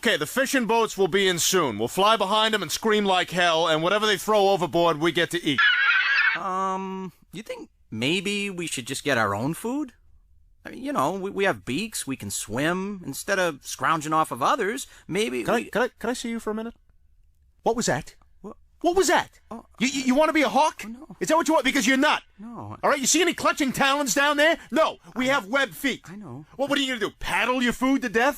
Okay, the fishing boats will be in soon. We'll fly behind them and scream like hell, and whatever they throw overboard, we get to eat. You think maybe we should just get our own food? I mean, you know, we have beaks, we can swim. Instead of scrounging off of others, maybe Can I see you for a minute? What was that? What was that? Oh, you want to be a hawk? Oh, no. Is that what you want? Because you're not. No. All right, you see any clutching talons down there? No, we have webbed feet. I know. Well, what are you going to do, paddle your food to death?